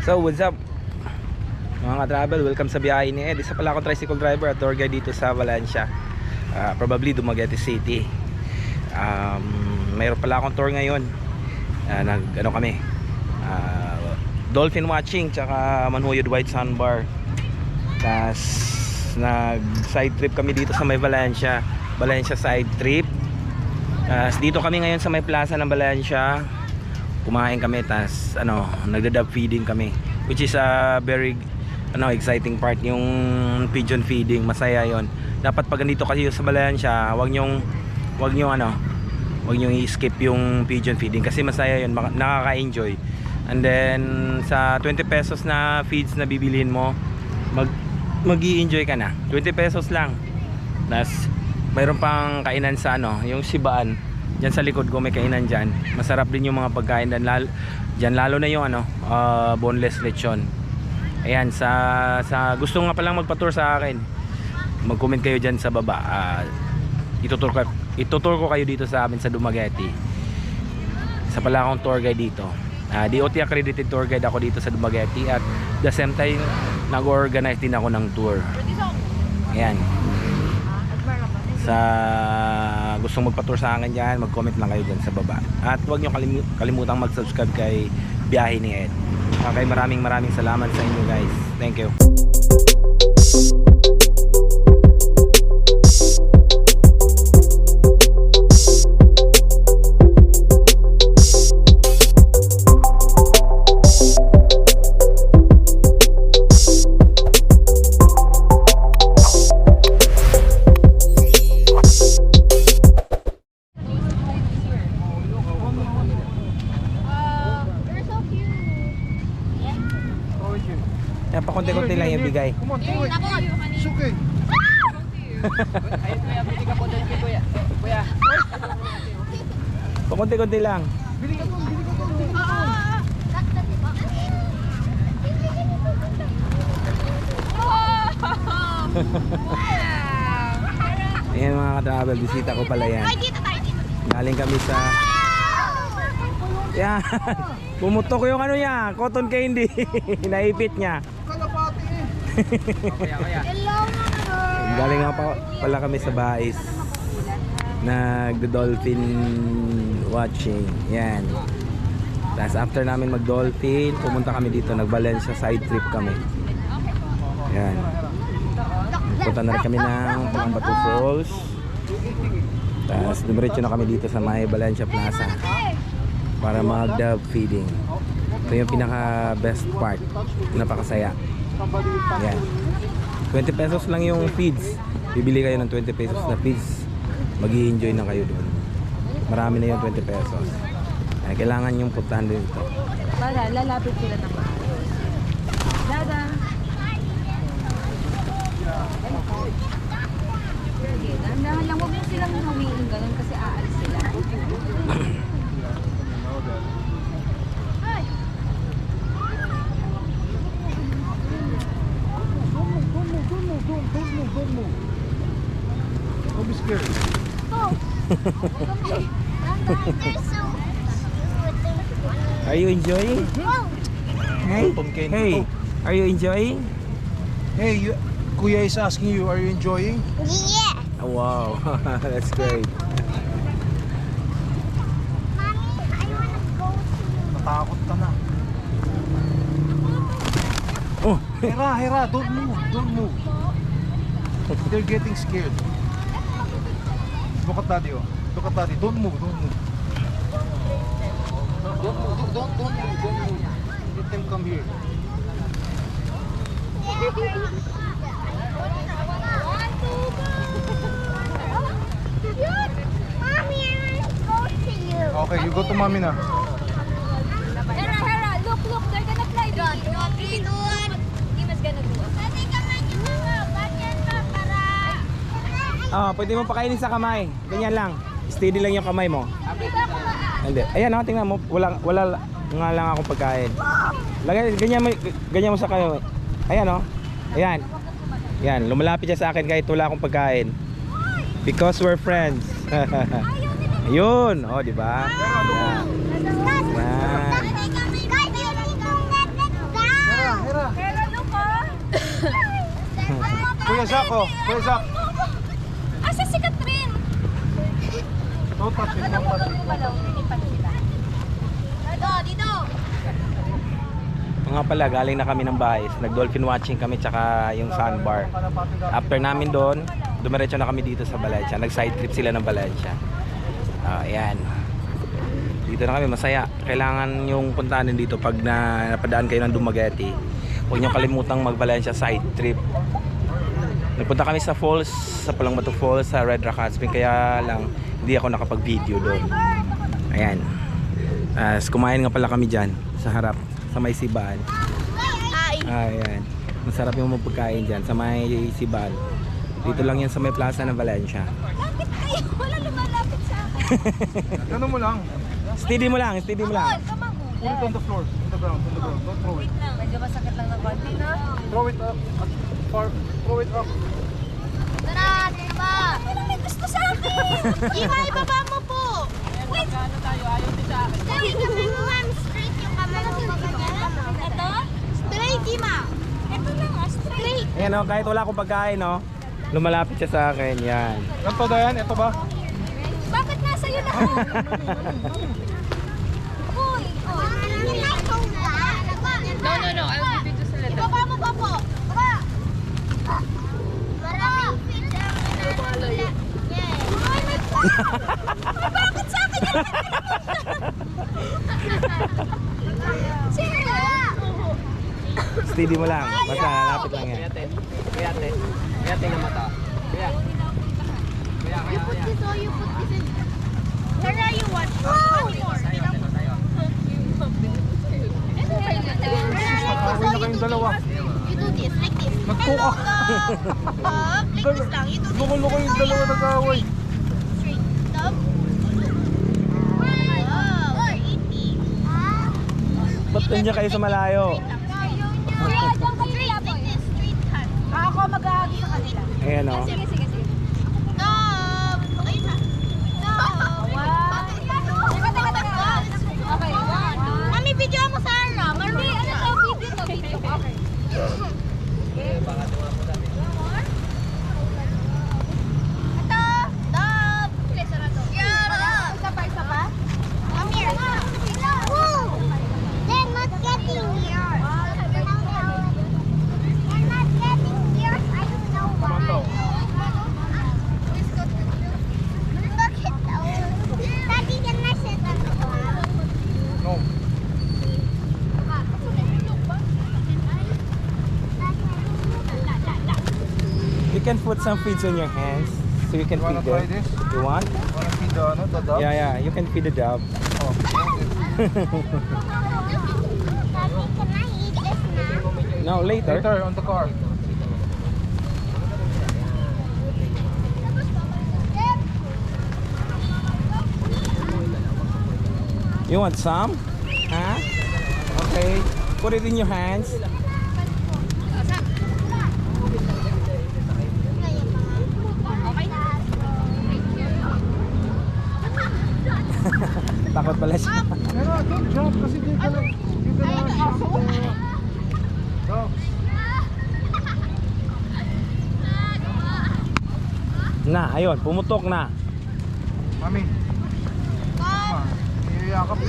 So what's up mga ka-travel, welcome sa biyahe ni Ed. Isa pala akong tricycle driver at tour guide dito sa Valencia, probably Dumaguete City. Mayroon pala akong tour ngayon. Kami dolphin watching tsaka Manhuyod White Sandbar. Tas nag side trip kami dito sa may Valencia side trip. Dito kami ngayon sa may plaza ng Valencia. Kumain kami, tas nagda-dove feeding kami, which is a very exciting part, yung pigeon feeding. Masaya yon. Dapat pag ganito kasi sa Valencia, wag nyong i-skip yung pigeon feeding kasi masaya yon, nakaka-enjoy. And then sa 20 pesos na feeds na bibilhin mo, mag-i-enjoy ka na. 20 pesos lang. Tas mayroon pang kainan sa yung Sibaan. Diyan sa likod ko may kainan dyan. Masarap din yung mga pagkain dyan, lalo na yung boneless lechon. Ayan, sa gusto nga palang magpa-tour sa akin, mag-comment kayo dyan sa baba. Itutur ko kayo dito sa amin sa Dumaguete. Isa pala akong tour guide dito. DOT accredited tour guide ako dito sa Dumaguete, at the same time nag-organize din ako ng tour. Ayan. Sa gustong magpa-tour sa akin dyan, mag-comment lang kayo dyan sa baba. At huwag nyo kalimutang mag-subscribe kay Biyahe ni Ed. Okay, maraming salamat sa inyo guys. Thank you. Yan, pakunti-kunti lang yung bigay. Come on, do it. It's okay. Pakunti-kunti lang. Bili ka doon. Ayan mga ka-travel, bisita ko pala yan. Galing kami sa... Yan. Pumutok yung niya, cotton candy. Naipit niya. Kalapati eh. Galing nga pala kami sa Bais. Nag-dolphin watching. Yan. Tapos after namin mag-dolphin, pumunta kami dito, nag-Valencia side trip kami. Yan. Punta na rin kami ng Palambatu Falls. Tapos dumiretso na kami dito sa may Valencia Plaza para mag-dove feeding. Ito yung pinaka best part. Napakasaya. Yan. 20 pesos lang yung feeds. Bibili kayo ng 20 pesos na feeds, mag-i-enjoy na kayo doon. Marami na yung 20 pesos. Kailangan yung puntahan din ito. Lalapit sila ng maayos. Dada. Dahan lang, huwag mo silang hawiin ganun kasi aalis sila. Don't move. Don't be scared. Are you enjoying? Hey, are you enjoying? Hey, Kuya is asking you, are you enjoying? Yeah. Oh, wow, that's great. Mommy, I want to go to... Natakot ka na. Oh, Hera, don't move. They're getting scared. Look at daddy, don't move. Don't move. Let them come here. Mommy, I want to go to you. Okay, you go to mommy na. Hera, look, they're gonna fly. Doon. Dima's gonna do it. Dati ka man yung mga ganyan ka para... pwede mo pakainin sa kamay. Ganyan lang. Steady lang yung kamay mo. Hindi. Ayan, tingnan mo. Wala nga lang akong pagkain. Lagay, ganyan mo sa kayo. Ayan, Ayan. Yan, lumalapit siya sa akin kahit wala akong pagkain. Because we're friends. Ayun, di ba? Yan. Yan. Guys, you need to let it down. Kuya Zach, oh. Kuya Zach. Asa si Catherine? Don't touch it, don't touch it. Dito. Nga pala, galing na kami ng bahay. Nag-dolphin watching kami tsaka yung sandbar. After namin doon, dumiretso na kami dito sa Valencia. Nag-side trip sila ng Valencia. Ayan. Dito na kami, masaya. Kailangan yung puntahan din dito pag napadaan kayo ng Dumaguete. Huwag nyo kalimutang mag-Valencia side trip. Nagpunta kami sa falls, sa Palangbato Falls, sa Red Rock Hot Spring. Kaya lang, hindi ako nakapag-video doon. Ayan. Kumain nga pala kami dyan sa harap, sa may Sibal. Ayan. Masarap yung pagkain dyan sa may Sibal. Dito lang yan sa may plaza ng Valencia. Bakit kayo? Wala lumalapit sa akin. Ano mo lang? Steady mo lang, steady mo lang. Put it on the floor, on the ground, on the ground. Don't throw it. Medyo masakit lang ng konti na. Throw it up. Throw it up. Tara, diba? Ano may gusto sa akin? Iba, ibaba mo po. Wait. Ano tayo? Ayaw din sa akin. Straight kamay mo, ma'am. Straight yung kamay mo. Ito? Straight, Ima. Ito lang, straight. Ayan o, kahit wala akong pagkain o, lumalapit siya sa akin, yan. Ganito Dayan, ito ba? Bakit nasa iyo na? Uy, No. I will give it to Saleta. Ibaba mo pa po. Baba. Maraming pizza. Bakit sa akin yan? Sige. Steady mo lang, basta lapit lang yan. Kaya na mata. Kaya. You put this in. Tara, you want? Away na kayong dalawa. You do this, like this. Nagtuka. Like this lang. You do this. Luko-luko yung dalawa nag-away. Straight. Stop. Wow, eating. Ba't nandiyan kayo sa malayo? Ako mag-aagi sa kanila. Ayan o. Sige. Stop! Ayun na. Stop! Okay, Mami, video mo sa Ara. Mami, ano to? Video. Okay. Ito! Stop! Yara! Isa pa? Mami, Woo! They're not getting yours. They're not getting yours. I don't know why. Look at those. Daddy, can I sit on the floor? No. You can put some feeds on your hands so you can You wanna feed try them. this? You want? Wanna feed the dog? Yeah, you can feed the dog. Oh. Daddy, can I eat this now? No, later. Later, on the car. You want some? Huh? Okay. Put it in your hands. Takot pala siya. Pero don't jump kasi di ka lang. You can shock the dogs. Na, ayun, pumutok na. Mami. Ma, iyakap.